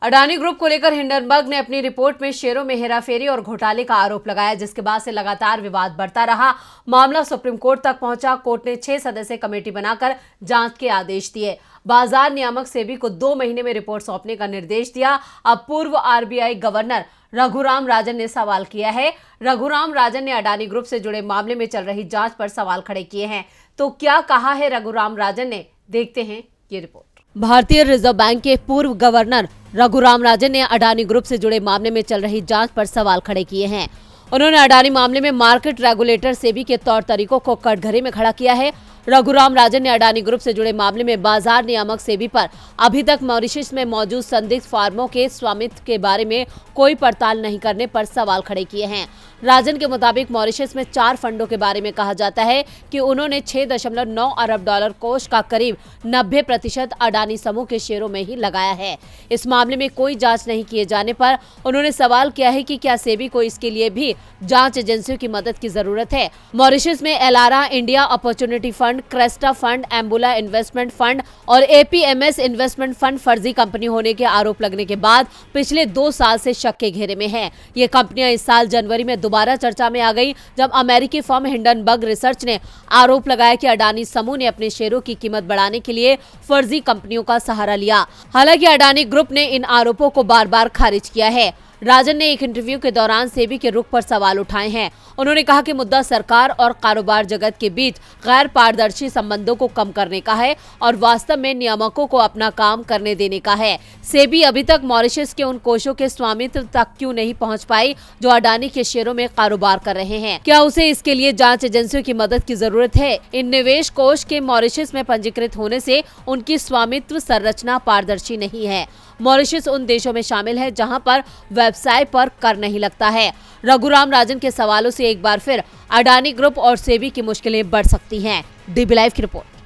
Adani group को लेकर Hindenburg ने अपनी रिपोर्ट में शेयरों में हेराफेरी और घोटाले का आरोप लगाया, जिसके बाद से लगातार विवाद बढ़ता रहा। मामला सुप्रीम कोर्ट तक पहुंचा। कोर्ट ने 6 सदस्यीय कमेटी बनाकर जांच के आदेश दिए। बाजार नियामक सेबी को 2 महीने में रिपोर्ट सौंपने का निर्देश दिया। अब पूर्व आरबीआई गवर्नर रघुराम राजन ने सवाल किया है। रघुराम राजन ने अडानी ग्रुप से जुड़े मामले में चल रही जांच पर सवाल खड़े किए हैं। तो क्या कहा है रघुराम राजन ने, देखते हैं ये रिपोर्ट। भारतीय रिजर्व बैंक के पूर्व गवर्नर रघुराम राजन ने अडानी ग्रुप से जुड़े मामले में चल रही जांच पर सवाल खड़े किए हैं। उन्होंने अडानी मामले में मार्केट रेगुलेटर सेबी के तौर तरीकों को कटघरे में खड़ा किया है। रघुराम राजन ने अडानी ग्रुप से जुड़े मामले में बाजार नियामक सेबी पर अभी तक मॉरिशस में मौजूद संदिग्ध फार्मों के स्वामित्व के बारे में कोई पड़ताल नहीं करने पर सवाल खड़े किए हैं। राजन के मुताबिक मॉरिशस में 4 फंडों के बारे में कहा जाता है कि उन्होंने 6.9 अरब डॉलर कोष का करीब 90% अडानी समूह के शेयरों में ही लगाया है। इस मामले में कोई जांच नहीं किए जाने पर उन्होंने सवाल किया है कि क्या सेबी को इसके लिए भी जांच एजेंसियों की मदद की जरूरत है। मॉरिशस में Elara India opportunity fund, Cresta fund, एम्बुला investment fund और एपीएमएस इन्वेस्टमेंट फंड फर्जी कंपनी होने के आरोप लगने के बाद पिछले 2 साल से शक के घेरे में हैं। ये कंपनियां इस साल जनवरी में दोबारा चर्चा में आ गई, जब अमेरिकी फर्म हिंडनबर्ग रिसर्च ने आरोप लगाया कि अडानी समूह ने अपने शेयरों की कीमत बढ़ाने के लिए फर्जी कंपनियों का सहारा लिया। हालांकि अडानी ग्रुप ने इन आरोपों को बार-बार खारिज किया है। राजन ने एक इंटरव्यू के दौरान सेबी के रुख पर सवाल उठाए हैं। उन्होंने कहा कि मुद्दा सरकार और कारोबार जगत के बीच गैर पारदर्शी संबंधों को कम करने का है और वास्तव में नियामकों को अपना काम करने देने का है। सेबी अभी तक मॉरिशस के उन कोषों के स्वामित्व तक क्यों नहीं पहुंच पाई जो अडानी के शेयरों में कारोबार कर रहे हैं? क्या उसे इसके लिए जांच एजेंसियों की मदद की जरूरत है? इन निवेश कोष के मॉरिशस में पंजीकृत होने से उनकी स्वामित्व संरचना पारदर्शी नहीं है। मॉरिशस उन देशों में शामिल है जहां पर व्यवसाय पर कर नहीं लगता है। रघुराम राजन के सवालों से एक बार फिर अडानी ग्रुप और सेबी की मुश्किलें बढ़ सकती हैं। डीबी लाइव की रिपोर्ट।